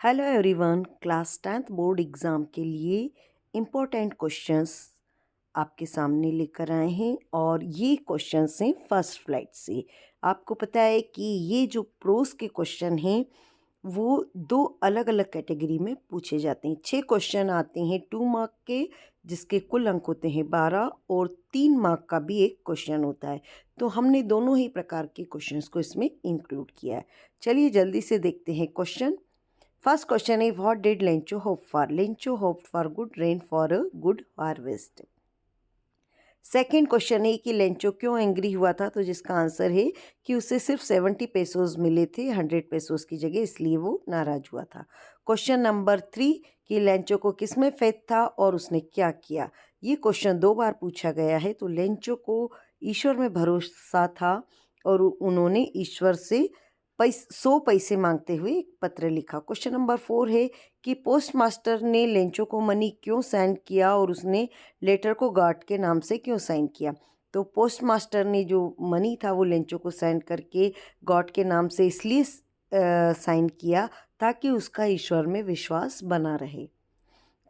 Hello everyone, class 10th board exam के लिए important questions आपके सामने लेकर आए हैं। और ये क्वेश्चंस हैं फर्स्ट फ्लाइट से। आपको पता है कि ये जो प्रोस के क्वेश्चन हैं वो दो अलग अलग कैटेगरी में पूछे जाते हैं। 6 क्वेश्चन आते हैं 2 मार्क के, जिसके कुल अंक होते हैं 12, और 3 मार्क का भी एक क्वेश्चन होता है। तो हमने दोनों ही प्रकार के क्वेश्चंस को इसमें इंक्लूड किया है। चलिए जल्दी से देखते हैं question. First question is, what did Lencho hope for? Lencho hoped for good rain for a good harvest. Second question है कि लेंचो क्यों एंग्री हुआ था, तो जिसका आंसर है कि उसे सिर्फ 70 पेसोज मिले थे 100 पेसोज की जगह, इसलिए वो नाराज हुआ था। क्वेश्चन नंबर 3 कि लेंचो को किस में फेथ था और उसने क्या किया। ये क्वेश्चन 2 बार पूछा गया है। तो लेंचो को ईश्वर में भरोसा था और उन्होंने ईश्वर से 100 पैसे मांगते हुए एक पत्र लिखा। क्वेश्चन नंबर 4 है कि पोस्ट मास्टर ने लेंचो को मनी क्यों सेंड किया और उसने लेटर को गार्ड के नाम से क्यों साइन किया। तो पोस्ट मास्टर ने जो मनी था वो लेंचो को सेंड करके गॉड के नाम से इसलिए साइन किया ताकि उसका ईश्वर में विश्वास बना रहे।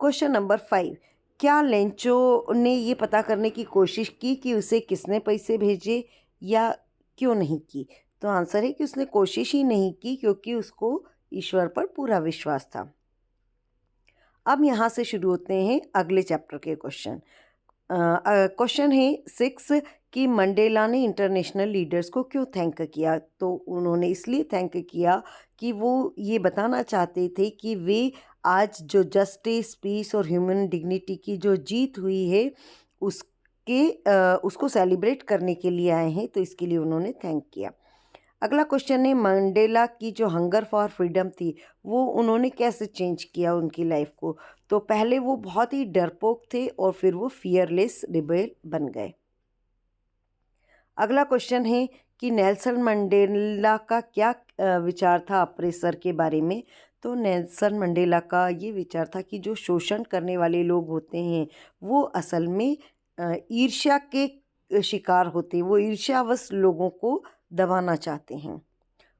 क्वेश्चन नंबर 5, क्या लेंचो ने ये पता करने की कोशिश की कि उसे किसने पैसे भेजे या क्यों नहीं की। तो आंसर है कि उसने कोशिश ही नहीं की क्योंकि उसको ईश्वर पर पूरा विश्वास था। अब यहाँ से शुरू होते हैं अगले चैप्टर के क्वेश्चन। क्वेश्चन है 6 कि मंडेला ने इंटरनेशनल लीडर्स को क्यों थैंक किया। तो उन्होंने इसलिए थैंक किया कि वो ये बताना चाहते थे कि वे आज जो जस्टिस, पीस और ह्यूमन डिग्निटी की जो जीत हुई है उसको सेलिब्रेट करने के लिए आए हैं, तो इसके लिए उन्होंने थैंक किया। अगला क्वेश्चन है मंडेला की जो हंगर फॉर फ्रीडम थी वो उन्होंने कैसे चेंज किया उनकी लाइफ को। तो पहले वो बहुत ही डरपोक थे और फिर वो फियरलेस रिबेल बन गए। अगला क्वेश्चन है कि नेल्सन मंडेला का क्या विचार था अप्रेसर के बारे में। तो नेल्सन मंडेला का ये विचार था कि जो शोषण करने वाले लोग होते हैं वो असल में ईर्ष्या के शिकार होते हैं, वो ईर्ष्यावश लोगों को दबाना चाहते हैं।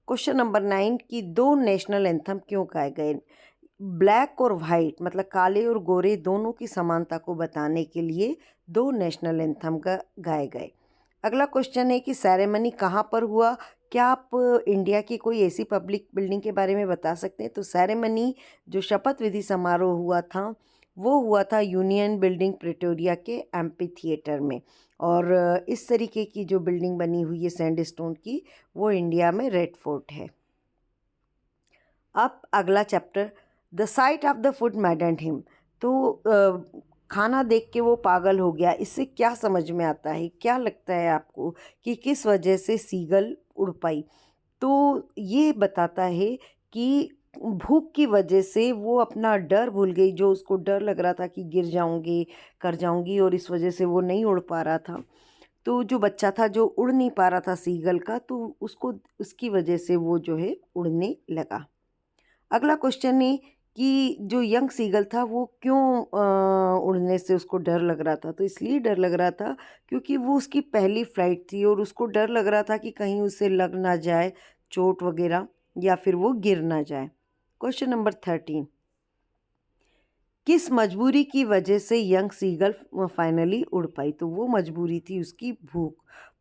क्वेश्चन नंबर 9 कि 2 नेशनल एंथम क्यों गाए गए। ब्लैक और वाइट मतलब काले और गोरे दोनों की समानता को बताने के लिए 2 नेशनल एंथम गाए गए। अगला क्वेश्चन है कि सेरेमनी कहाँ पर हुआ। क्या आप इंडिया की कोई ऐसी पब्लिक बिल्डिंग के बारे में बता सकते हैं। तो सेरेमनी जो शपथ विधि समारोह हुआ था वो हुआ था यूनियन बिल्डिंग प्रिटोरिया के एम्पी थिएटर में। और इस तरीके की जो बिल्डिंग बनी हुई है सैंडस्टोन की वो इंडिया में रेड फोर्ट है। अब अगला chapter, the site of the food मैडेंड him. तो खाना देख के वो पागल हो गया। इससे क्या समझ में आता है, क्या लगता है आपको कि किस वजह से सीगल उड़ पाई। तो ये बताता है कि भूख की वजह से वो अपना डर भूल गई, जो उसको डर लग रहा था कि गिर जाऊंगी कर जाऊंगी, और इस वजह से वो नहीं उड़ पा रहा था। तो जो बच्चा था जो उड़ नहीं पा रहा था सीगल का, तो उसको उसकी वजह से वो जो है उड़ने लगा। अगला क्वेश्चन है कि जो यंग सीगल था वो क्यों उड़ने से उसको डर लग रहा था। तो इसलिए डर लग रहा था क्योंकि वो उसकी पहली फ्लाइट थी और उसको डर लग रहा था कि कहीं उसे लग ना जाए चोट वगैरह, या फिर वो गिर ना जाए। क्वेश्चन नंबर 13, किस मजबूरी की वजह से यंग सीगल फाइनली उड़ पाई। तो वो मजबूरी थी उसकी भूख।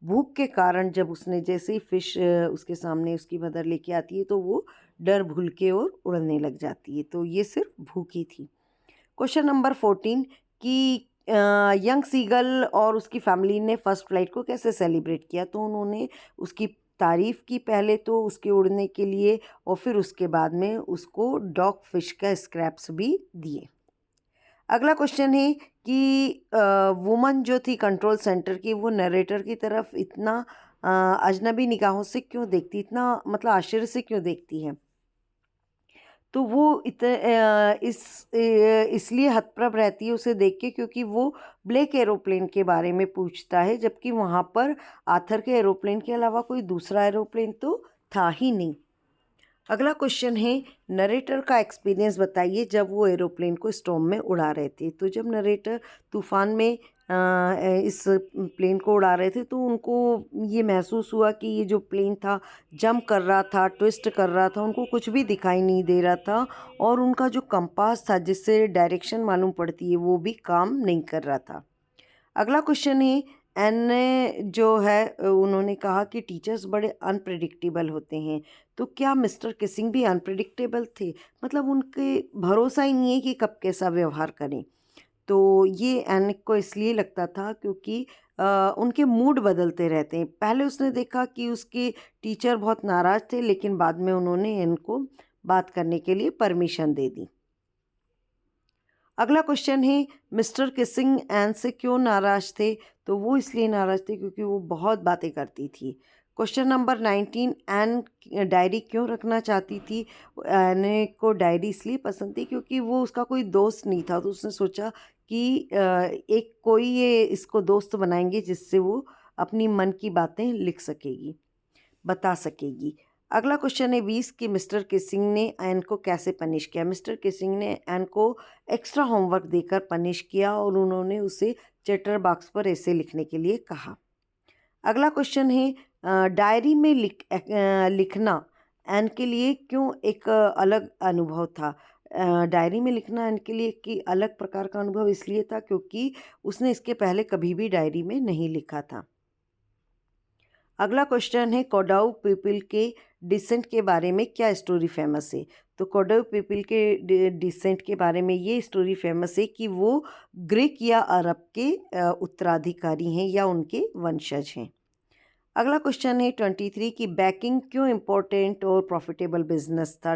भूख के कारण जब उसने जैसे ही फिश उसके सामने उसकी मदर लेके आती है तो वो डर भूल के और उड़ने लग जाती है। तो ये सिर्फ भूख ही थी। क्वेश्चन नंबर 14 कि यंग सीगल और उसकी फैमिली ने फर्स्ट फ्लाइट को कैसे सेलिब्रेट किया। तो उन्होंने उसकी तारीफ़ की पहले तो उसके उड़ने के लिए, और फिर उसके बाद में उसको डॉग फिश का स्क्रैप्स भी दिए। अगला क्वेश्चन है कि वुमन जो थी कंट्रोल सेंटर की वो नरेटर की तरफ इतना अजनबी निगाहों से क्यों देखती, इतना मतलब आश्चर्य से क्यों देखती है। तो वो इसलिए हतप्रभ रहती है उसे देख के क्योंकि वो ब्लैक एरोप्लेन के बारे में पूछता है, जबकि वहाँ पर आथर के एरोप्लेन के अलावा कोई दूसरा एरोप्लेन तो था ही नहीं। अगला क्वेश्चन है नरेटर का एक्सपीरियंस बताइए जब वो एरोप्लेन को स्टॉर्म में उड़ा रहे थे। तो जब नरेटर तूफान में इस प्लेन को उड़ा रहे थे, तो उनको ये महसूस हुआ कि ये जो प्लेन था जंप कर रहा था, ट्विस्ट कर रहा था, उनको कुछ भी दिखाई नहीं दे रहा था और उनका जो कंपास था जिससे डायरेक्शन मालूम पड़ती है वो भी काम नहीं कर रहा था। अगला क्वेश्चन है, एन ने जो है उन्होंने कहा कि टीचर्स बड़े अनप्रिडिक्टेबल होते हैं, तो क्या मिस्टर किसिंग भी अनप्रिडिक्टेबल थे? मतलब उनके भरोसा ही नहीं है कि कब कैसा व्यवहार करें। तो ये एन को इसलिए लगता था क्योंकि उनके मूड बदलते रहते हैं। पहले उसने देखा कि उसके टीचर बहुत नाराज़ थे, लेकिन बाद में उन्होंने एन को बात करने के लिए परमिशन दे दी। अगला क्वेश्चन है, मिस्टर किसिंग एन से क्यों नाराज़ थे? तो वो इसलिए नाराज़ थे क्योंकि वो बहुत बातें करती थी। क्वेश्चन नंबर 19, एन डायरी क्यों रखना चाहती थी? एन को डायरी इसलिए पसंद थी क्योंकि वो उसका कोई दोस्त नहीं था, तो उसने सोचा कि एक कोई ये इसको दोस्त बनाएंगे जिससे वो अपनी मन की बातें लिख सकेगी, बता सकेगी। अगला क्वेश्चन है 20 कि मिस्टर किसिंग ने एन को कैसे पनिश किया? मिस्टर किसिंग ने एन को एक्स्ट्रा होमवर्क देकर पनिश किया और उन्होंने उसे चैटर बॉक्स पर ऐसे लिखने के लिए कहा। अगला क्वेश्चन है, डायरी में लिखना एन के लिए क्यों एक अलग अनुभव था? डायरी में लिखना एन के लिए एक अलग प्रकार का अनुभव इसलिए था क्योंकि उसने इसके पहले कभी भी डायरी में नहीं लिखा था। अगला क्वेश्चन है, कोडाऊ पीपल के डिसेंट के बारे में क्या स्टोरी फेमस है? तो कोडाऊ पीपल के डिसेंट के बारे में ये स्टोरी फेमस है कि वो ग्रीक या अरब के उत्तराधिकारी हैं या उनके वंशज हैं। अगला क्वेश्चन है 23 कि बेकिंग क्यों इम्पोर्टेंट और प्रॉफिटेबल बिजनेस था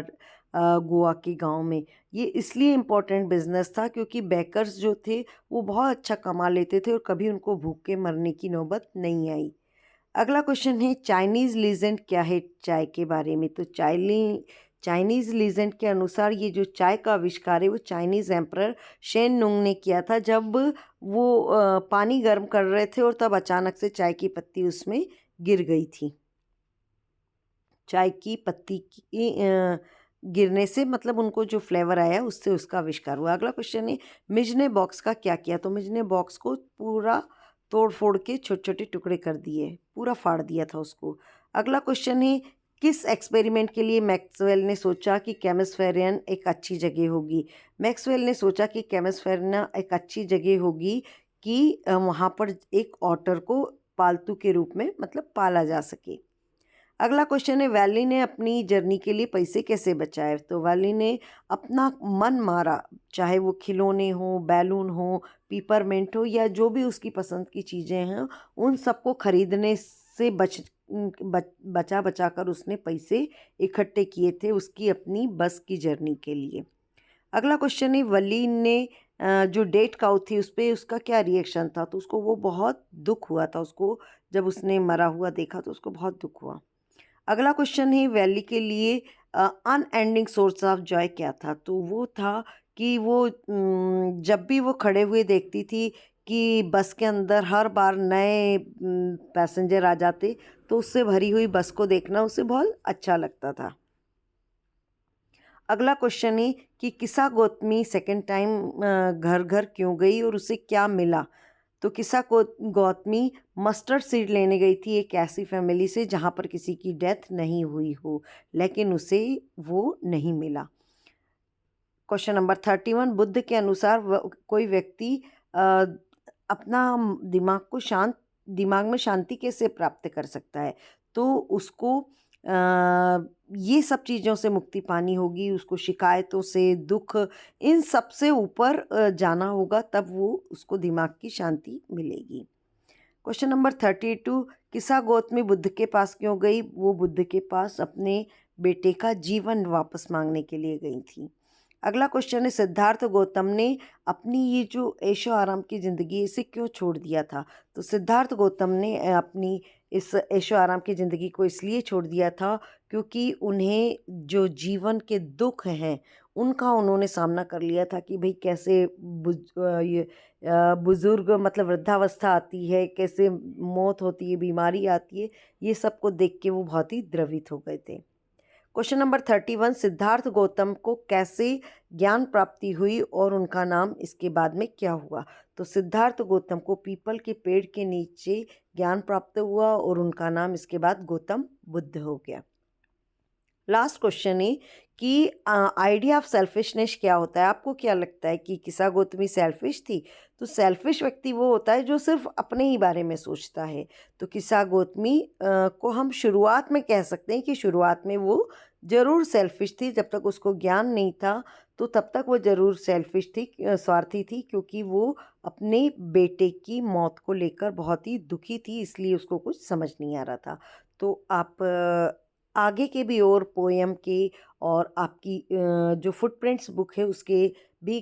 गोवा के गांव में? ये इसलिए इम्पोर्टेंट बिजनेस था क्योंकि बेकर्स जो थे वो बहुत अच्छा कमा लेते थे और कभी उनको भूखे मरने की नौबत नहीं आई। अगला क्वेश्चन है, चाइनीज़ लीजेंड क्या है चाय के बारे में? तो चाइनीज़ लीजेंड के अनुसार ये जो चाय का आविष्कार है वो चाइनीज़ एम्परर शेन नुंग ने किया था, जब वो पानी गर्म कर रहे थे और तब अचानक से चाय की पत्ती उसमें गिर गई थी। चाय की पत्ती की गिरने से मतलब उनको जो फ्लेवर आया उससे उसका आविष्कार हुआ। अगला क्वेश्चन है, मिज ने बॉक्स का क्या किया? तो मिज ने बॉक्स को पूरा तोड़ फोड़ के छोटे छोटे टुकड़े कर दिए, पूरा फाड़ दिया था उसको। अगला क्वेश्चन है, किस एक्सपेरिमेंट के लिए मैक्सवेल ने सोचा कि केमिस्फेरियन एक अच्छी जगह होगी? मैक्सवेल ने सोचा कि केमिस्फेरियन एक अच्छी जगह होगी कि वहाँ पर एक ऑटर को पालतू के रूप में मतलब पाला जा सके। अगला क्वेश्चन है, वैली ने अपनी जर्नी के लिए पैसे कैसे बचाए? तो वैली ने अपना मन मारा, चाहे वो खिलौने हो, बैलून हो, पीपरमेंट हो या जो भी उसकी पसंद की चीज़ें हैं, उन सबको खरीदने से बचा बचा कर उसने पैसे इकट्ठे किए थे उसकी अपनी बस की जर्नी के लिए। अगला क्वेश्चन है, वली ने जो डेट काउ थी उस पे उसका क्या रिएक्शन था? तो उसको वो बहुत दुख हुआ था, उसको जब उसने मरा हुआ देखा तो उसको बहुत दुख हुआ। अगला क्वेश्चन है, वैली के लिए अनएंडिंग सोर्स ऑफ जॉय क्या था? तो वो था कि वो जब भी वो खड़े हुए देखती थी कि बस के अंदर हर बार नए पैसेंजर आ जाते, तो उससे भरी हुई बस को देखना उसे बहुत अच्छा लगता था। अगला क्वेश्चन है कि किसा गौतमी सेकंड टाइम घर घर क्यों गई और उसे क्या मिला? तो किसा को गौतमी मस्टर्ड सीड लेने गई थी एक ऐसी फैमिली से जहाँ पर किसी की डेथ नहीं हुई हो, लेकिन उसे वो नहीं मिला। क्वेश्चन नंबर 31, बुद्ध के अनुसार कोई व्यक्ति अ, अपना दिमाग में शांति कैसे प्राप्त कर सकता है? तो उसको ये सब चीज़ों से मुक्ति पानी होगी, उसको शिकायतों से, दुख, इन सब से ऊपर जाना होगा, तब वो उसको दिमाग की शांति मिलेगी। क्वेश्चन नंबर 32, किसा गौतमी बुद्ध के पास क्यों गई? वो बुद्ध के पास अपने बेटे का जीवन वापस मांगने के लिए गई थी। अगला क्वेश्चन है, सिद्धार्थ गौतम ने अपनी ये जो ऐशो आराम की ज़िंदगी इसे क्यों छोड़ दिया था? तो सिद्धार्थ गौतम ने अपनी इस ऐशो आराम की ज़िंदगी को इसलिए छोड़ दिया था क्योंकि उन्हें जो जीवन के दुख हैं उनका उन्होंने सामना कर लिया था कि भाई कैसे बुज़ुर्ग मतलब वृद्धावस्था आती है, कैसे मौत होती है, बीमारी आती है, ये सब को देख के वो बहुत ही द्रवित हो गए थे। क्वेश्चन नंबर 31, सिद्धार्थ गौतम को कैसे ज्ञान प्राप्ति हुई और उनका नाम इसके बाद में क्या हुआ? तो सिद्धार्थ गौतम को पीपल के पेड़ के नीचे ज्ञान प्राप्त हुआ और उनका नाम इसके बाद गौतम बुद्ध हो गया। लास्ट क्वेश्चन है कि आइडिया ऑफ सेल्फिशनेस क्या होता है। आपको क्या लगता है कि किस्सा गौतमी सेल्फिश थी? तो सेल्फिश व्यक्ति वो होता है जो सिर्फ अपने ही बारे में सोचता है। तो किस्सा गौतमी को हम शुरुआत में कह सकते हैं कि शुरुआत में वो ज़रूर सेल्फिश थी। जब तक उसको ज्ञान नहीं था तो तब तक वो ज़रूर सेल्फिश थी, स्वार्थी थी, क्योंकि वो अपने बेटे की मौत को लेकर बहुत ही दुखी थी, इसलिए उसको कुछ समझ नहीं आ रहा था। तो आप आगे के भी और पोएम के और आपकी जो फुटप्रिंट्स बुक है उसके भी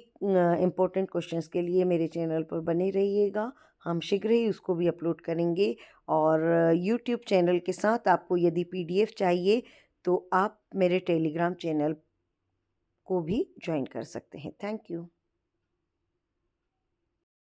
इम्पोर्टेंट क्वेश्चंस के लिए मेरे चैनल पर बने रहिएगा। हम शीघ्र ही उसको भी अपलोड करेंगे। और यूट्यूब चैनल के साथ आपको यदि पीडीएफ चाहिए तो आप मेरे टेलीग्राम चैनल को भी ज्वाइन कर सकते हैं। Thank you.